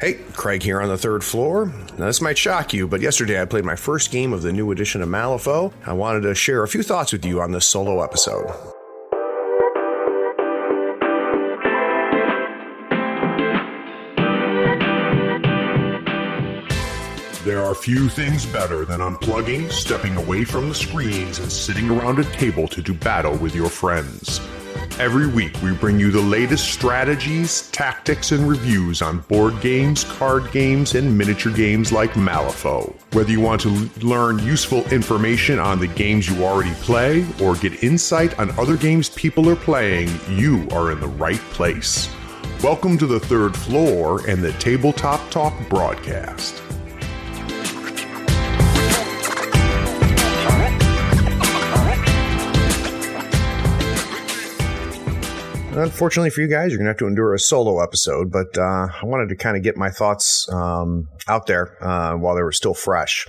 Hey, Craig here on the third floor. Now, this might shock you, but yesterday I played my first game of the new edition of Malifaux. I wanted to share a few thoughts with you on this solo episode. There are few things better than unplugging, stepping away from the screens, and sitting around a table to do battle with your friends. Every week, we bring you the latest strategies, tactics, and reviews on board games, card games, and miniature games like Malifaux. Whether you want to learn useful information on the games you already play or get insight on other games people are playing, you are in the right place. Welcome to the third floor and the Tabletop Talk broadcast. Unfortunately for you guys, you're going to have to endure a solo episode, but I wanted to kind of get my thoughts out there while they were still fresh.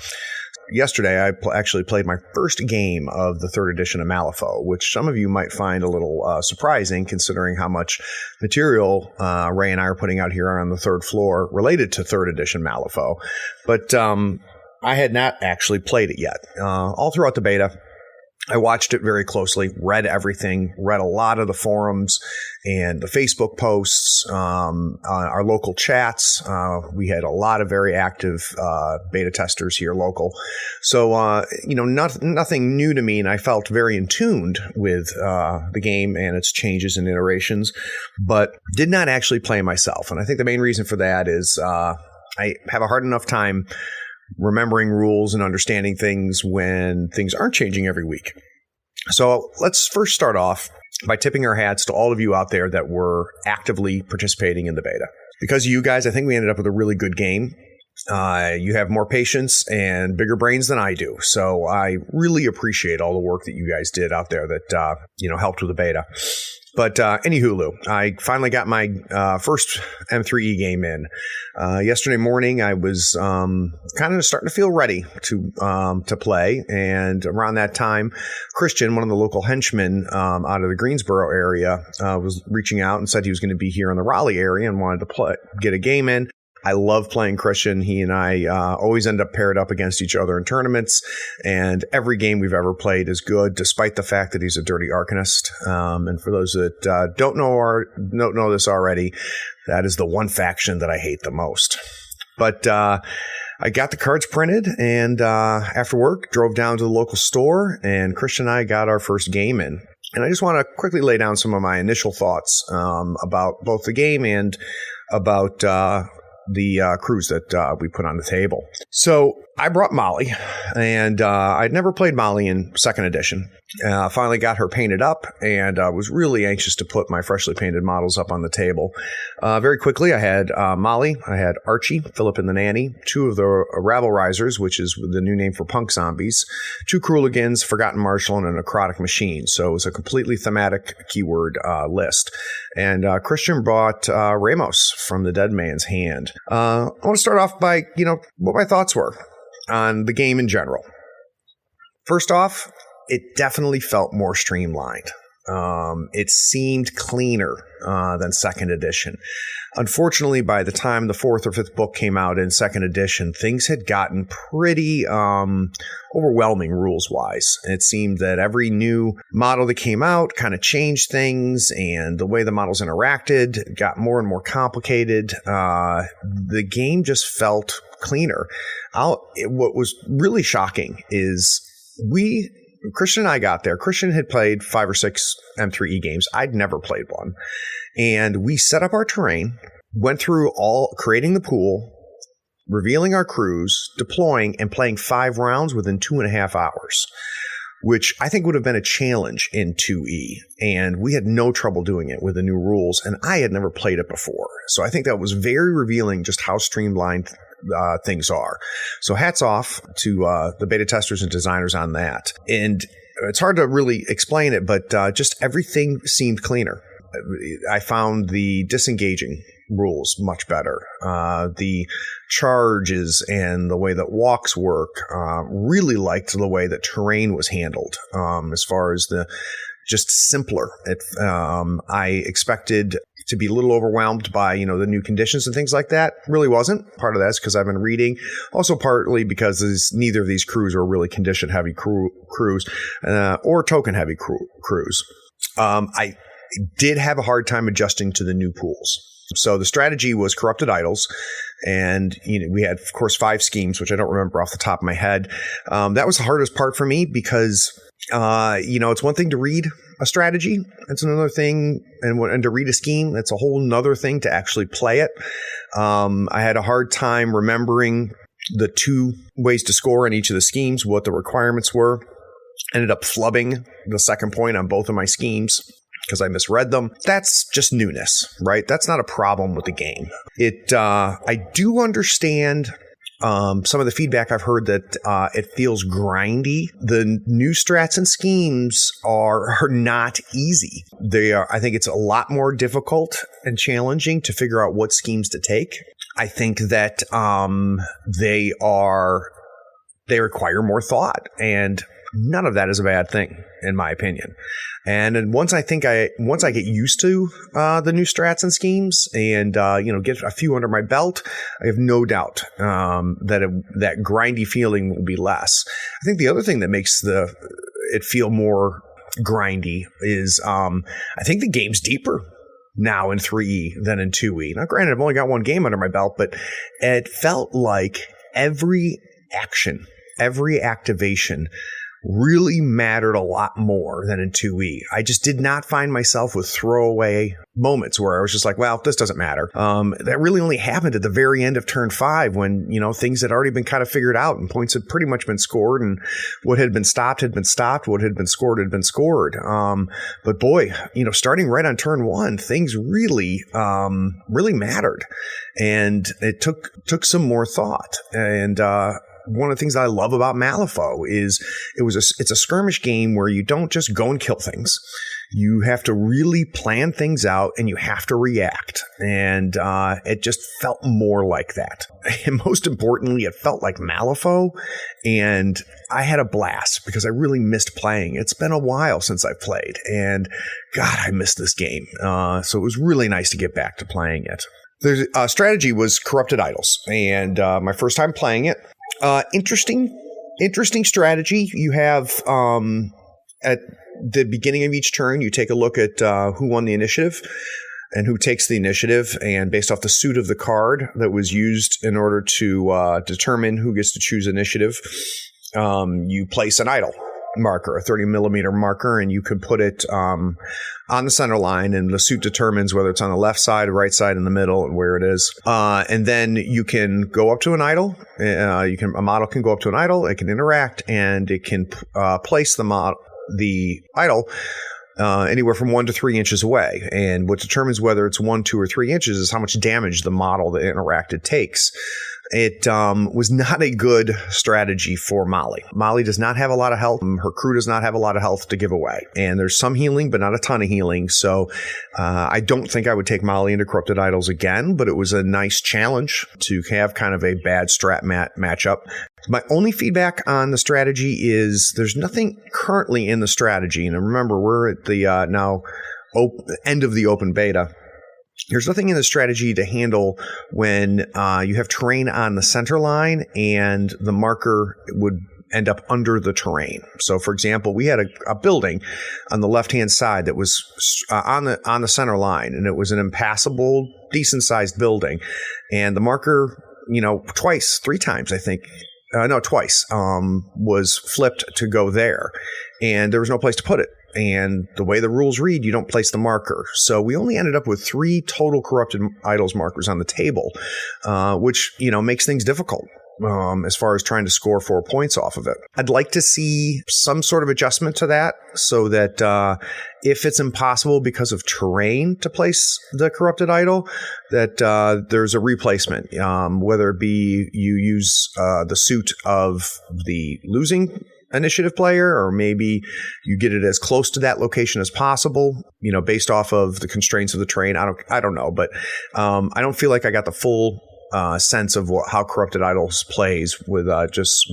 Yesterday, I actually played my first game of the third edition of Malifaux, which some of you might find a little surprising considering how much material Ray and I are putting out here on the third floor related to third edition Malifaux. But I had not actually played it yet. All throughout the beta, I watched it very closely, read everything, read a lot of the forums and the Facebook posts, our local chats. We had a lot of very active beta testers here local. So, nothing new to me, and I felt very in tuned with the game and its changes and iterations, but did not actually play myself. And I think the main reason for that is I have a hard enough time remembering rules and understanding things when things aren't changing every week. So let's first start off by tipping our hats to all of you out there that were actively participating in the beta. Because of you guys, I think we ended up with a really good game. You have more patience and bigger brains than I do. So I really appreciate all the work that you guys did out there that, helped with the beta. But anywho, I finally got my first M3e game in. Yesterday morning, I was kind of starting to feel ready to play. And around that time, Christian, one of the local henchmen out of the Greensboro area, was reaching out and said he was going to be here in the Raleigh area and wanted to get a game in. I love playing Christian. He and I always end up paired up against each other in tournaments, and every game we've ever played is good, despite the fact that he's a dirty Arcanist. And for those that don't know this already, that is the one faction that I hate the most. But I got the cards printed, and after work, drove down to the local store, and Christian and I got our first game in. And I just want to quickly lay down some of my initial thoughts about both the game and about the crews that we put on the table. So I brought Molly, and I'd never played Molly in second edition. Finally got her painted up, and was really anxious to put my freshly painted models up on the table. Very quickly, I had Molly, I had Archie, Philip and the Nanny, two of the Rabble Risers, which is the new name for punk zombies, two Crueligans, Forgotten Marshal, and a Necrotic Machine. So it was a completely thematic keyword list. And Christian brought Ramos from the Dead Man's Hand. I want to start off by, what my thoughts were on the game in general. First off, it definitely felt more streamlined. It seemed cleaner than second edition. Unfortunately, by the time the fourth or fifth book came out in second edition, things had gotten pretty overwhelming rules-wise. It seemed that every new model that came out kind of changed things, and the way the models interacted got more and more complicated. The game just felt cleaner. What was really shocking is Christian and I got there. Christian had played 5 or 6 M3e games. I'd never played one. And we set up our terrain, went through creating the pool, revealing our crews, deploying, and playing 5 rounds within 2.5 hours, which I think would have been a challenge in 2E. And we had no trouble doing it with the new rules. And I had never played it before. So I think that was very revealing just how streamlined things are. So hats off to the beta testers and designers on that. And it's hard to really explain it, but just everything seemed cleaner. I found the disengaging rules much better. The charges and the way that walks work, really liked the way that terrain was handled as far as the just simpler. I expected to be a little overwhelmed by, the new conditions and things like that. Really wasn't. Part of that's because I've been reading. Also partly because neither of these crews are really condition heavy crews or token heavy crews. I did have a hard time adjusting to the new pools. So the strategy was corrupted idols. And we had, of course, 5 schemes, which I don't remember off the top of my head. That was the hardest part for me because, it's one thing to read a strategy. It's another thing. And to read a scheme, it's a whole nother thing to actually play it. I had a hard time remembering the 2 ways to score in each of the schemes, what the requirements were. Ended up flubbing the second point on both of my schemes because I misread them. That's just newness, right? That's not a problem with the game. I do understand some of the feedback I've heard that it feels grindy. The new strats and schemes are not easy. I think it's a lot more difficult and challenging to figure out what schemes to take. I think that they require more thought, and none of that is a bad thing, in my opinion. And once I get used to the new strats and schemes and get a few under my belt, I have no doubt that grindy feeling will be less. I think the other thing that makes it feel more grindy is I think the game's deeper now in 3e than in 2e. Now, granted, I've only got one game under my belt, but it felt like every action, every activation really mattered a lot more than in 2e. I just did not find myself with throwaway moments where I was just like, well, this doesn't matter. That really only happened at the very end of turn 5 when, things had already been kind of figured out and points had pretty much been scored, and what had been stopped had been stopped. What had been scored had been scored. But boy, starting right on turn 1, things really mattered, and it took some more thought. And, one of the things I love about Malifaux is it's a skirmish game where you don't just go and kill things. You have to really plan things out and you have to react. And it just felt more like that. And most importantly, it felt like Malifaux. And I had a blast because I really missed playing. It's been a while since I've played. And God, I missed this game. So it was really nice to get back to playing it. The strategy was Corrupted Idols. And my first time playing it. Interesting strategy. You have at the beginning of each turn, you take a look at who won the initiative and who takes the initiative. And based off the suit of the card that was used in order to determine who gets to choose initiative, you place an idol marker, a 30 millimeter marker, and you could put it on the center line, and the suit determines whether it's on the left side, right side, in the middle, and where it is. And then you can go up to an idol. A model can go up to an idol. It can interact, and it can place the idol anywhere from 1 to 3 inches away. And what determines whether it's 1, 2, or 3 inches is how much damage the model that interacted takes. It was not a good strategy for Molly. Molly does not have a lot of health. Her crew does not have a lot of health to give away. And there's some healing, but not a ton of healing. So I don't think I would take Molly into Corrupted Idols again, but it was a nice challenge to have kind of a bad strat matchup. My only feedback on the strategy is there's nothing currently in the strategy. And remember, we're at the end of the open beta. There's nothing in the strategy to handle when you have terrain on the center line and the marker would end up under the terrain. So, for example, we had a building on the left-hand side that was on the center line, and it was an impassable, decent-sized building. And the marker, twice, 3 times, I think. Twice, was flipped to go there. And there was no place to put it. And the way the rules read, you don't place the marker. So we only ended up with 3 total Corrupted Idols markers on the table, which, makes things difficult as far as trying to score 4 points off of it. I'd like to see some sort of adjustment to that so that if it's impossible because of terrain to place the Corrupted Idol, that there's a replacement, whether it be you use the suit of the losing initiative player, or maybe you get it as close to that location as possible, based off of the constraints of the terrain. I don't know, but I don't feel like I got the full sense of how Corrupted Idols plays with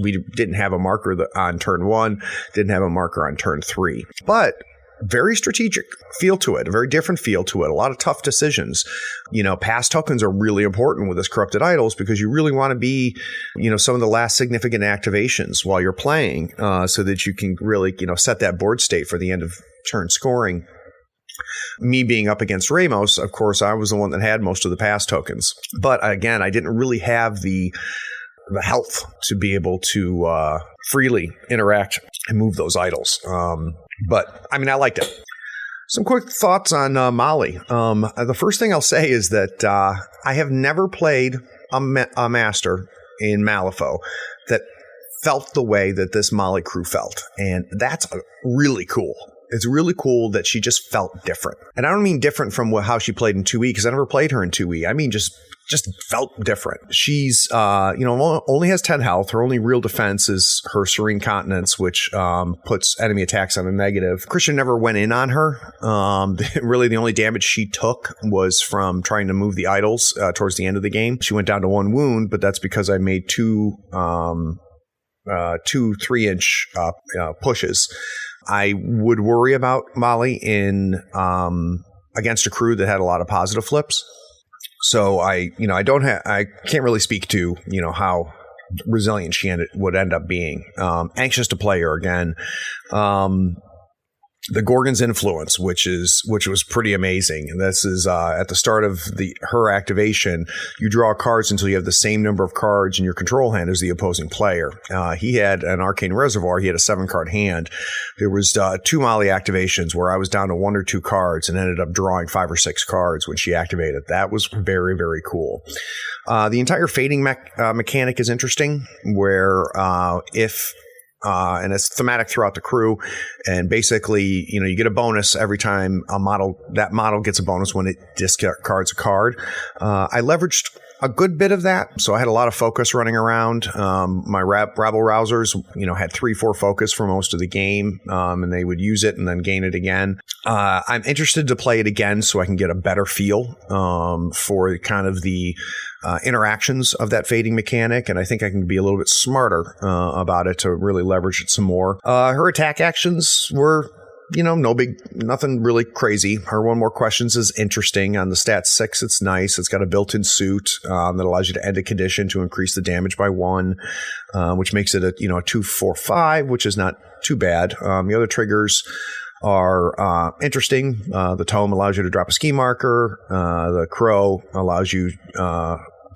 we didn't have a marker on turn 1, didn't have a marker on turn 3. But very strategic feel to it, a very different feel to it, a lot of tough decisions. Pass tokens are really important with this Corrupted Idols because you really want to be, some of the last significant activations while you're playing so that you can really, set that board state for the end of turn scoring. Me being up against Ramos, of course, I was the one that had most of the pass tokens. But again, I didn't really have the health to be able to freely interact and move those idols. But I liked it. Some quick thoughts on Molly. The first thing I'll say is that I have never played a master in Malifaux that felt the way that this Molly crew felt. And that's really cool. It's really cool that she just felt different. And I don't mean different from how she played in 2e, because I never played her in 2e. I mean just felt different. She's, only has 10 health. Her only real defense is her Serene Continence, which puts enemy attacks on a negative. Christian never went in on her. Really, the only damage she took was from trying to move the idols towards the end of the game. She went down to 1 wound, but that's because I made two 3-inch pushes. I would worry about Molly in against a crew that had a lot of positive flips. So I can't really speak to, how resilient she would end up being. Anxious to play her again. The Gorgon's Influence, which was pretty amazing. And this is at the start of her activation, you draw cards until you have the same number of cards in your control hand as the opposing player. He had an Arcane Reservoir. He had a 7-card hand. There was 2 Molly activations where I was down to 1 or 2 cards and ended up drawing 5 or 6 cards when she activated. That was very, very cool. The entire fading mechanic is interesting, where and it's thematic throughout the crew. And basically, you get a bonus every time that model gets a bonus when it discards a card. I leveraged a good bit of that. So I had a lot of focus running around. My rabble rousers, had 3-4 focus for most of the game, and they would use it and then gain it again. I'm interested to play it again so I can get a better feel for kind of the interactions of that fading mechanic, and I think I can be a little bit smarter about it to really leverage it some more. Her attack actions were, nothing really crazy. Her 1 more questions is interesting. On the stat 6, it's nice. It's got a built-in suit that allows you to end a condition to increase the damage by 1, which makes it a 2-4-5, which is not too bad. The other triggers are interesting. The Tome allows you to drop a ski marker. The Crow allows you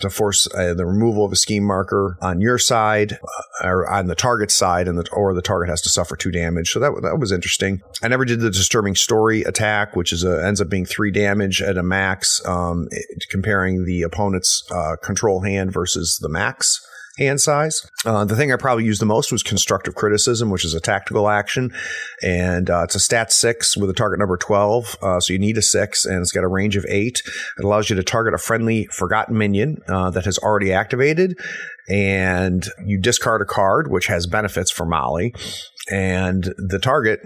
to force the removal of a scheme marker on your side or on the target's side, or the target has to suffer 2 damage. So that was interesting. I never did the Disturbing Story attack, which ends up being 3 damage at a max, comparing the opponent's control hand versus the max hand size. The thing I probably used the most was Constructive Criticism, which is a tactical action. And it's a stat 6 with a target number 12. So you need a 6, and it's got a range of 8. It allows you to target a friendly Forgotten Minion that has already activated. And you discard a card, which has benefits for Molly. And the target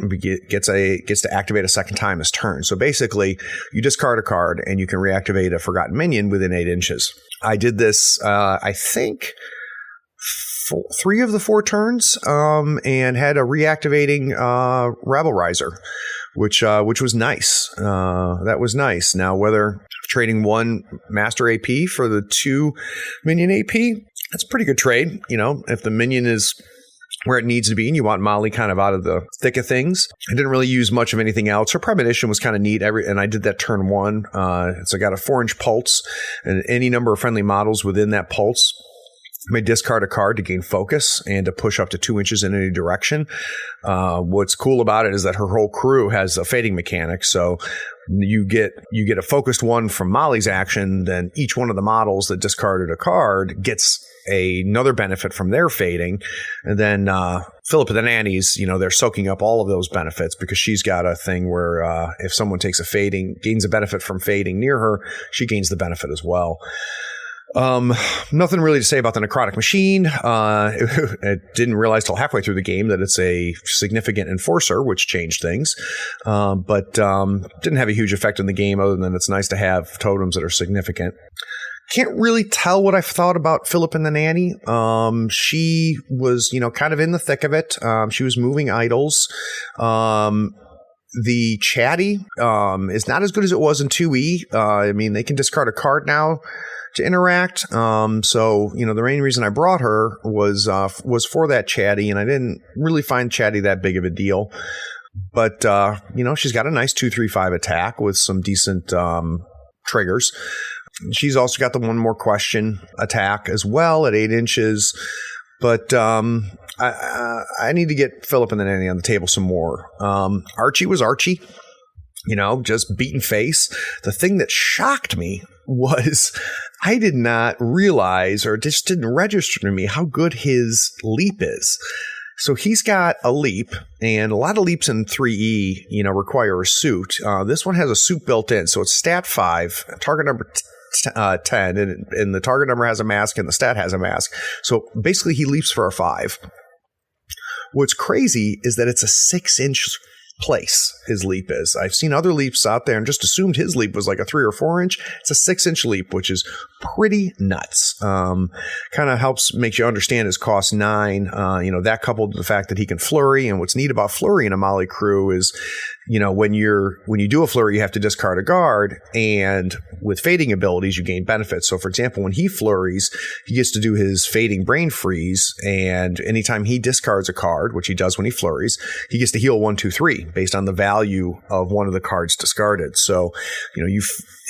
gets to activate a second time this turn. So basically, you discard a card, and you can reactivate a Forgotten Minion within 8 inches. I did this, I think, 3 of the 4 turns, and had a reactivating Rabble Riser, which was nice. That was nice. Now, whether trading 1 Master AP for the 2 Minion AP, that's a pretty good trade. If the Minion is where it needs to be and you want Molly kind of out of the thick of things. I didn't really use much of anything else. Her Premonition was kind of neat, and I did that turn 1. So I got a 4-inch pulse, and any number of friendly models within that pulse may discard a card to gain focus and to push up to 2 inches in any direction. What's cool about it is that her whole crew has a fading mechanic. So you get a focused 1 from Molly's action, then each one of the models that discarded a card gets another benefit from their fading. And then Philippa the Nanny's, they're soaking up all of those benefits because she's got a thing where if someone takes a fading, gains a benefit from fading near her, she gains the benefit as well. Nothing really to say about the Necrotic Machine. I didn't realize till halfway through the game that it's a significant enforcer, which changed things. But didn't have a huge effect in the game other than it's nice to have totems that are significant. Can't really tell what I thought about Philippa and the Nanny. She was, kind of in the thick of it. She was moving idols. The Chatty is not as good as it was in 2E. I mean, they can discard a card now to interact. So, the main reason I brought her was for that Chatty, and I didn't really find Chatty that big of a deal. But, she's got a nice 2/3/5 attack with some decent triggers. She's also got the one more question attack as well at 8 inches. But I need to get Philip and the Nanny on the table some more. Archie was Archie, just beaten face. The thing that shocked me was I did not realize, or just didn't register to me, how good his leap is. So he's got a leap, and a lot of leaps in 3E, require a suit. This one has a suit built in, so it's stat 5, target number 10, and the target number has a mask, and the stat has a mask. So basically, he leaps for a 5. What's crazy is that it's a 6-inch place his leap is. I've seen other leaps out there and just assumed his leap was like a 3 or 4 inch. It's a 6-inch leap, which is pretty nuts. Kind of helps make you understand his cost 9. That coupled with the fact that he can flurry. And what's neat about flurry in a Molly crew is, when you do a flurry, you have to discard a guard, and with fading abilities, you gain benefits. So, for example, when he flurries, he gets to do his fading brain freeze, and anytime he discards a card, which he does when he flurries, he gets to heal 1, 2, 3 based on the value of one of the cards discarded. So,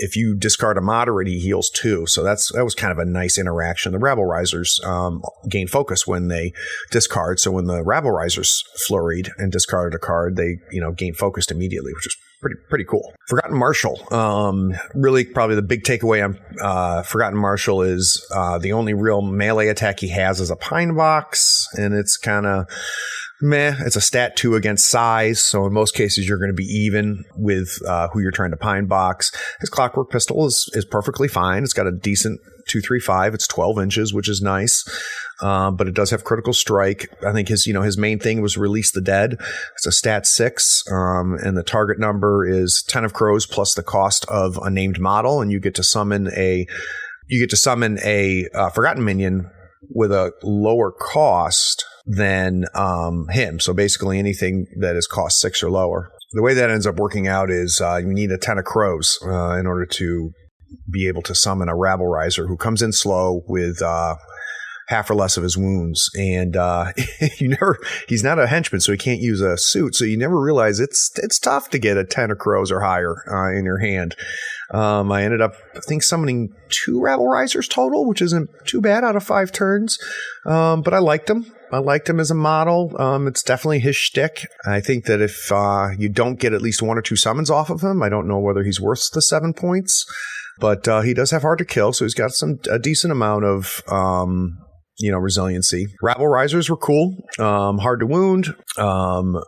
if you discard a moderate, he heals 2. So that was kind of a nice interaction. The Rabble Risers gain focus when they discard. So when the Rabble Risers flurried and discarded a card, they gain focus immediately, which is pretty cool. Forgotten Marshal. Really, probably the big takeaway on Forgotten Marshal is the only real melee attack he has is a Pine Box, and it's kind of meh. It's a stat 2 against size, so in most cases you're going to be even with who you're trying to Pine Box. His Clockwork Pistol is perfectly fine. It's got a decent 2/3/5. It's 12 inches, which is nice. But it does have critical strike. I think his main thing was Release the Dead. It's a stat 6, and the target number is 10 of crows plus the cost of a named model, and you get to summon a forgotten minion with a lower cost than him. So basically anything that is cost 6 or lower. The way that ends up working out is you need a 10 of crows in order to be able to summon a Rabble Riser who comes in slow with half or less of his wounds, and he's not a henchman, so he can't use a suit, so you never realize it's tough to get a 10 of crows or higher in your hand. I ended up, I think, summoning 2 Rabble Risers total, which isn't too bad out of 5 turns, but I liked him. I liked him as a model. It's definitely his shtick. I think that if you don't get at least 1 or 2 summons off of him, I don't know whether he's worth the 7 points, but he does have hard to kill, so he's got a decent amount of resiliency. Rabble Risers were cool. Hard to wound.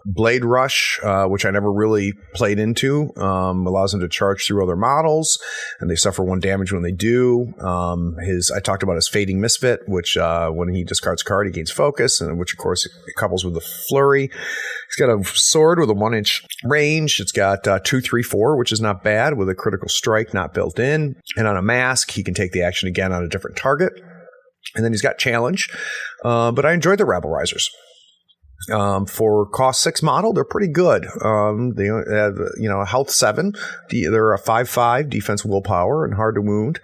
Blade Rush, which I never really played into, allows them to charge through other models, and they suffer 1 damage when they do. I talked about his Fading Misfit, which when he discards a card, he gains focus, and which of course it couples with the flurry. He's got a sword with a 1-inch range. It's got 2, 3, 4, which is not bad, with a critical strike not built in. And on a mask, he can take the action again on a different target. And then he's got challenge, but I enjoyed the Rabble Risers. For cost 6 model, they're pretty good. They have, health 7. They're a 5/5 defense, willpower, and hard to wound.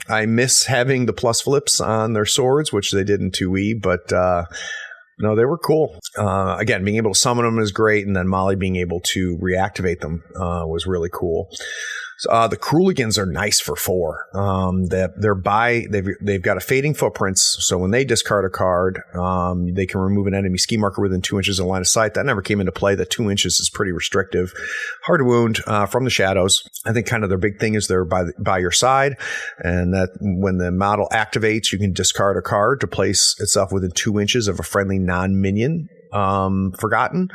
I miss having the plus flips on their swords, which they did in 2E, but no, they were cool. Again, being able to summon them is great, and then Molly being able to reactivate them was really cool. So, the Crueligans are nice for 4. They've got a fading footprints, so when they discard a card, they can remove an enemy ski marker within 2 inches of line of sight. That never came into play. The 2 inches is pretty restrictive. Hard to wound from the shadows. I think kind of their big thing is they're by your side, and that when the model activates, you can discard a card to place itself within 2 inches of a friendly non-minion forgotten.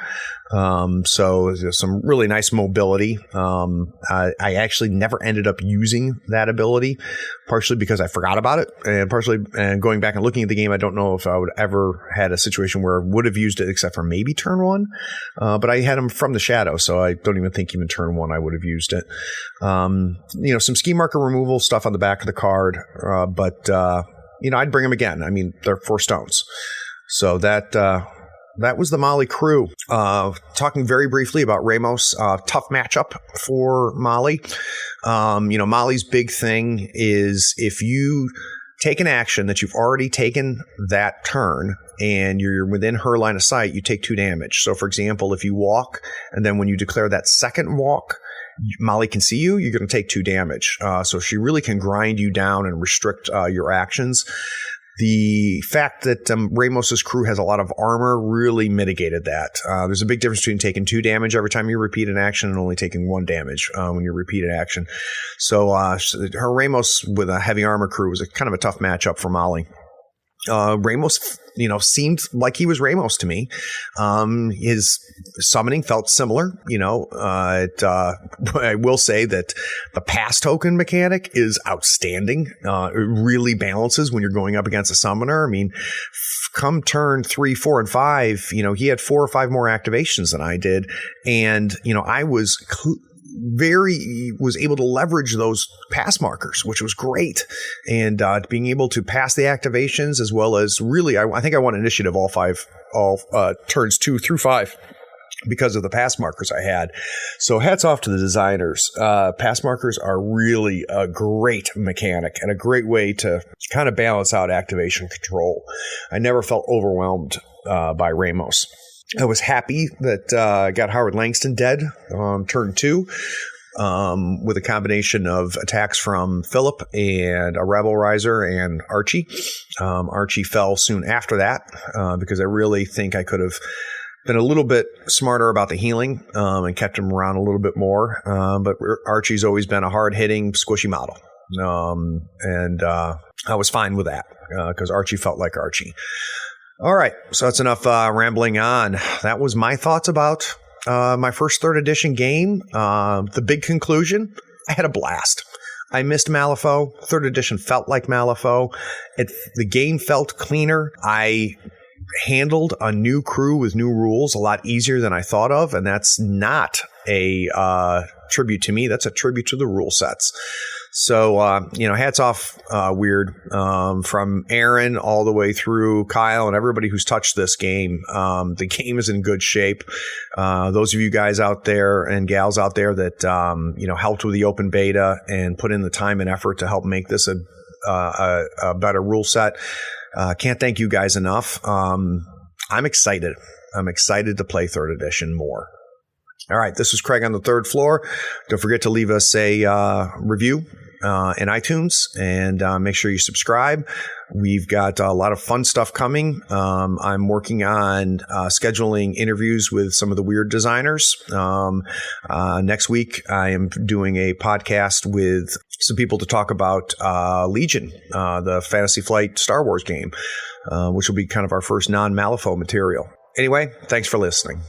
So there's some really nice mobility. I actually never ended up using that ability, partially because I forgot about it, and partially going back and looking at the game, I don't know if I would ever had a situation where I would have used it except for maybe turn 1. But I had him from the shadow, so I don't even think even turn 1 I would have used it. Some ski marker removal stuff on the back of the card, but I'd bring them again. I mean, they're 4 stones. So that that was the Mali crew. Talking very briefly about Ramos, tough matchup for Mali. Mali's big thing is if you take an action that you've already taken that turn and you're within her line of sight, you take 2 damage. So, for example, if you walk and then when you declare that second walk, Mali can see you, you're going to take 2 damage. So she really can grind you down and restrict your actions. The fact that Ramos's crew has a lot of armor really mitigated that. There's a big difference between taking 2 damage every time you repeat an action and only taking 1 damage when you repeat an action. So her Ramos with a heavy armor crew was kind of a tough matchup for Mali. Ramos, seemed like he was Ramos to me. His summoning felt similar. I will say that the pass token mechanic is outstanding. It really balances when you're going up against a summoner. I mean, come turn 3, 4, and 5, he had 4 or 5 more activations than I did. And, I was able to leverage those pass markers, which was great. And being able to pass the activations as well as really, I think I won initiative all turns 2 through 5 because of the pass markers I had. So hats off to the designers. Pass markers are really a great mechanic and a great way to kind of balance out activation control. I never felt overwhelmed by Ramos. I was happy that I got Howard Langston dead on turn 2 with a combination of attacks from Philip and a Rebel Riser and Archie. Archie fell soon after that because I really think I could have been a little bit smarter about the healing and kept him around a little bit more. But Archie's always been a hard-hitting, squishy model. And I was fine with that because Archie felt like Archie. All right, so that's enough rambling on. That was my thoughts about my first 3rd edition game. The big conclusion, I had a blast. I missed Malifaux. 3rd edition felt like Malifaux. The game felt cleaner. I handled a new crew with new rules a lot easier than I thought of, and that's not a tribute to me. That's a tribute to the rule sets. So, hats off, Weird, from Aaron all the way through Kyle and everybody who's touched this game. The game is in good shape. Those of you guys out there and gals out there that, helped with the open beta and put in the time and effort to help make this a better rule set. Can't thank you guys enough. I'm excited. I'm excited to play 3rd edition more. All right, this is Craig on the 3rd floor. Don't forget to leave us a review in iTunes and make sure you subscribe. We've got a lot of fun stuff coming. I'm working on scheduling interviews with some of the weird designers. Next week, I am doing a podcast with some people to talk about Legion, the Fantasy Flight Star Wars game, which will be kind of our first non-Malifaux material. Anyway, thanks for listening.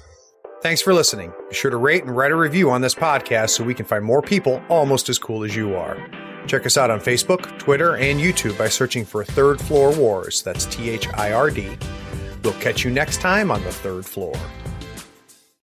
Thanks for listening. Be sure to rate and write a review on this podcast so we can find more people almost as cool as you are. Check us out on Facebook, Twitter, and YouTube by searching for 3rd Floor Wars. That's THIRD. We'll catch you next time on the 3rd floor.